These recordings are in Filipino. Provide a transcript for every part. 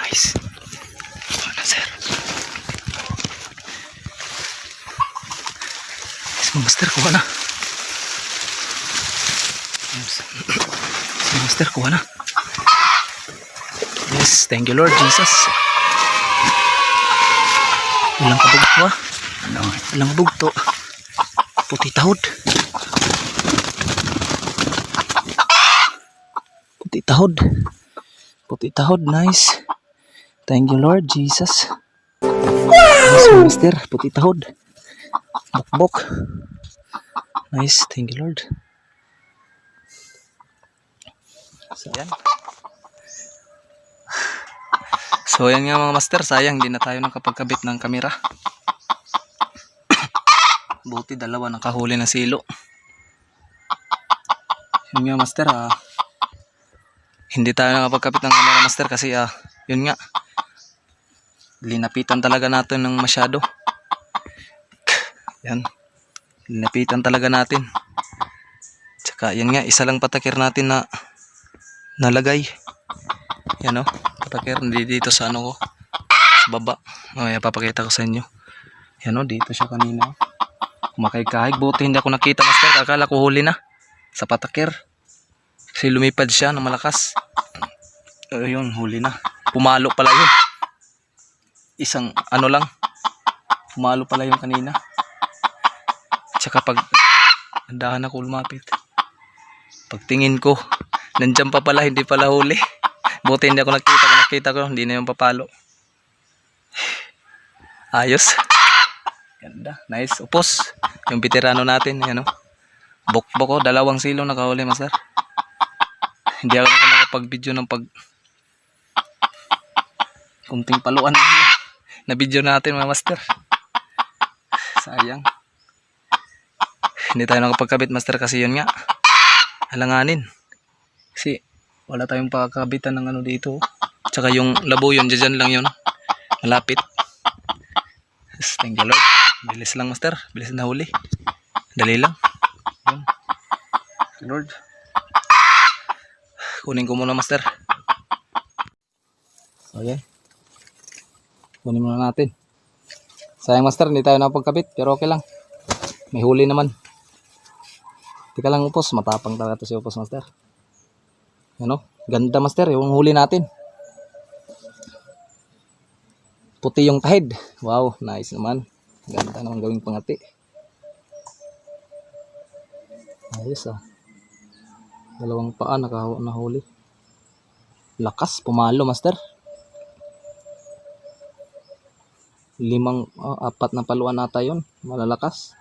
Nice. Wala, sir. Yes, master, kuha na. Yes. Master, kuha na. Yes, thank you Lord Jesus. Walang kabugto ah. Walang kabugto. Puti tahod. Puti tahod. Puti tahod, nice. Thank you Lord Jesus. Yes, master, puti tahod. Bok-bok. Nice, thank you Lord. So yan. So yan nga mga master, sayang hindi na tayo nakapagkabit ng kamera. Buti dalawa nakahuli na silo. Yun nga master, hindi tayo nakapagkabit ng kamera master kasi yun nga, linapitan talaga natin ng masyado. Yan, linapitan talaga natin. Tsaka yan nga, isa lang patakir natin na nalagay. Yan o, patakir dito sa ano ko, sa baba. Papakita ko sa inyo. Yan o, dito siya kanina. Kumakay-kahig, buti hindi ako nakita master. Akala ko huli na sa patakir kasi lumipad siya ng malakas. Yun, huli na. Pumalo pala yun. Isang ano lang, pumalo pala yung kanina. Tsaka pag andahan ako lumapit, pagtingin ko nandyan pa pala, hindi pala huli. Buti hindi ako nakita. Kung nakita ko, hindi na yung papalo. Ayos. Ganda, nice. Upos yung veterano natin, yan o. Bok-bok o, 2 silong nakahuli master. Hindi ako nakapag-video ng kunting paluan na video natin mga master. Sayang hindi tayo nakapagkabit master kasi yun nga, halanganin kasi wala tayong pagkabitan ng ano dito. Tsaka yung labo yun, dyan lang yun, malapit. Yes, thank you Lord. Bilis lang master, bilis na huli, dali lang yun. Lord, kunin ko muna master. So yeah, kunin muna natin. Sayang master, hindi tayo napagkabit pero okay lang, may huli naman. Tika lang upos, matapang talaga to si upos master. Ano, ganda master yung huli natin. Puti yung tahid. Wow, nice naman. Ganda naman gawing pangati. Ayos 2 paa nahuli. Lakas, pumalo master. 4 na paluan nata yun. Malalakas.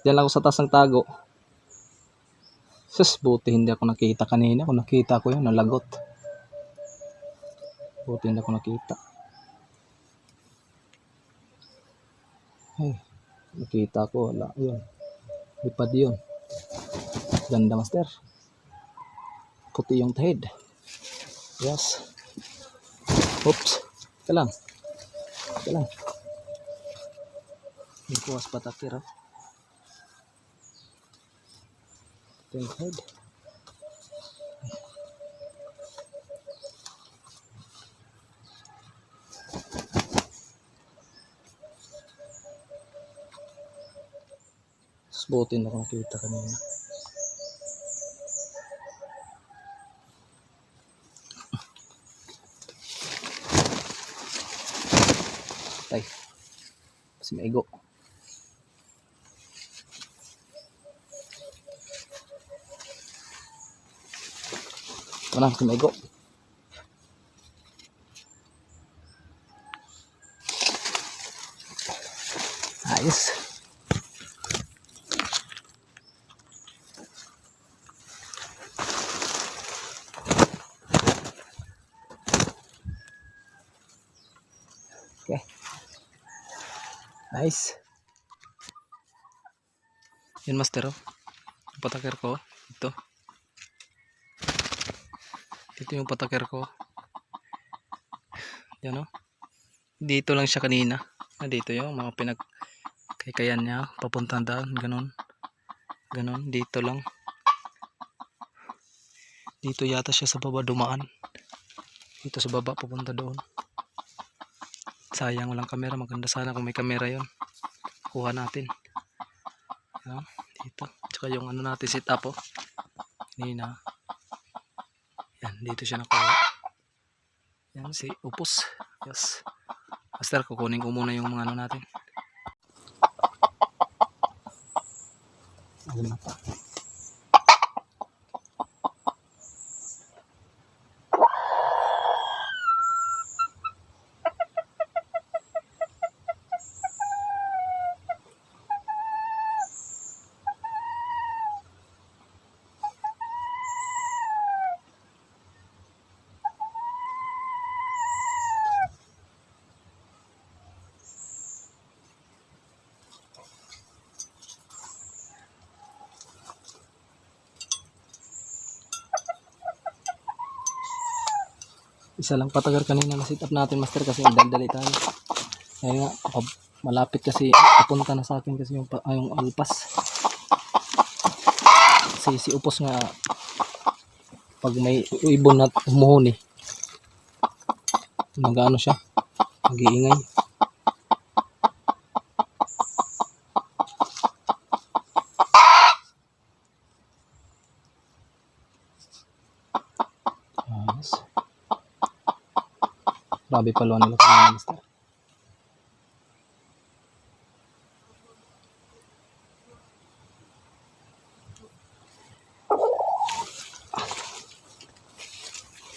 Diyan lang ako sa taas ng tago. Sus, buti hindi ako nakita kanina. Kung nakita ko yun, nalagot. Buti hindi ako nakita. Ay, nakita ko, wala yun. Lipad yun. Ganda master. Puti yung tahid. Yes. Oops. Ika lang. Hindi ko was patakir ha. Puti yung tahid. Buti na kung nakita kanina. Tay, kasi maigo. Wala, kasi maigo. Ayos. Okay. Nice. Yan master oh. Patakir ko. Ito. Ito yung patakir ko. Yan oh. Dito lang siya kanina. Dito yung mga pinagkaykayan niya. Papuntang daan. Ganon. Ganon. Dito lang. Dito yata siya sa baba dumaan. Dito sa baba pupunta doon. Sayang walang kamera, maganda sana kung may kamera yon. Kuha natin. Yan, dito. Tsaka yung ano natin set up oh. Kanina. Yan, dito siya nakuha. Yan si Upos. Yes. Master, kukunin ko muna yung mga ano natin. Ayun na pa. Isa lang patagar kanina na sit up natin, master, kasi daldali tayo. Kaya nga, malapit kasi, papunta na sa akin kasi yung alpas. Kasi si Upos nga, pag may ibon na umuhuni, nag-ano siya, nag-iingay. Yes. Grabe paluan nila kanina, master.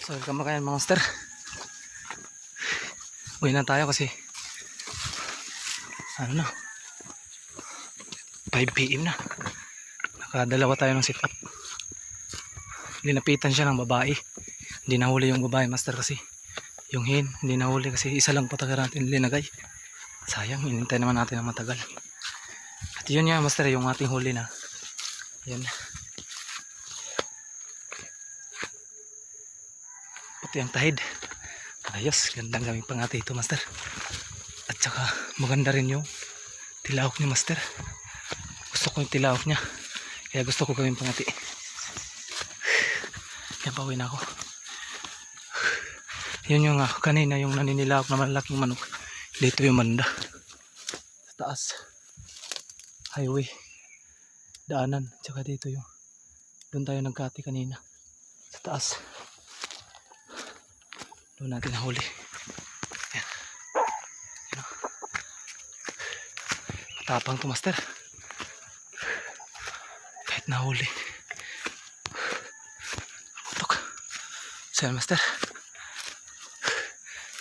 So, welcome kayo mga master. Uwi na tayo kasi ano na, 5 PM na. Nakadalawa tayo ng sit up. Linapitan siya ng babae. Hindi nahuli yung babae, master, kasi yung hen, hindi nahuli kasi isa lang patagar natin linagay. Sayang, inintay naman natin ng matagal. At yun nga, master, yung ating huli na. Yan. Puti ang tahid. Ayos, gandang gaming pangati ito, master. At saka maganda rin yung tilawak niya, master. Gusto ko yung tilawak niya, kaya gusto ko gawing pangati. Yan, pauwi na ako. Yun yung kanina yung naninilawak na malaking manok. Dito yung manda sa taas, highway, daanan. Tsaka dito yung doon tayo nagkati kanina sa taas. Doon natin nahuli. Yan. Yan o. Matapang to, master, kahit nahuli. Putok. So yan, master,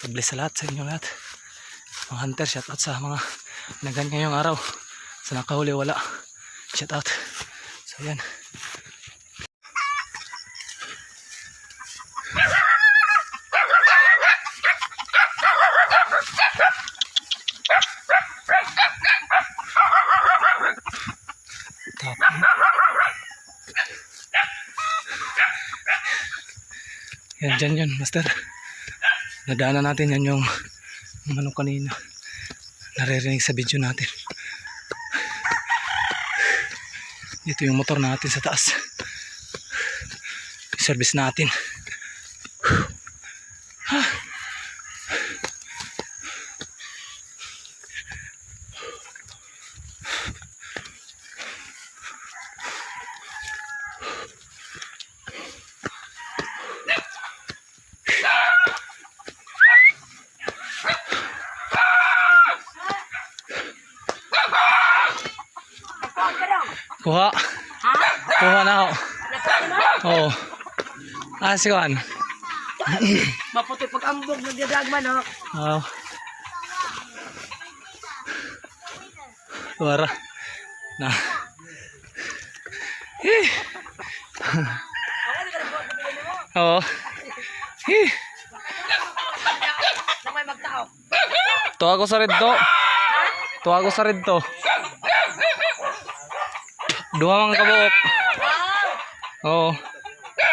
bless sa lahat, sa inyo lahat mga hunter. Shout out sa mga nagan ngayong araw. Sa nakahuli wala, shout out. So yan. Yan, dyan yun, master. Nadaanan natin yan yung manok kanina. Naririnig sa video natin. Dito yung motor natin sa taas. Service natin. Kuha. Kuha na ako. Oo. Si Juan. Maputi pag ambog nagdadag manok. Oo. Wara. Na. Oo. Namay magtao. Tuwa ko sa redto. Tuwa ko sa redto. Duha mang kabuok. Oo.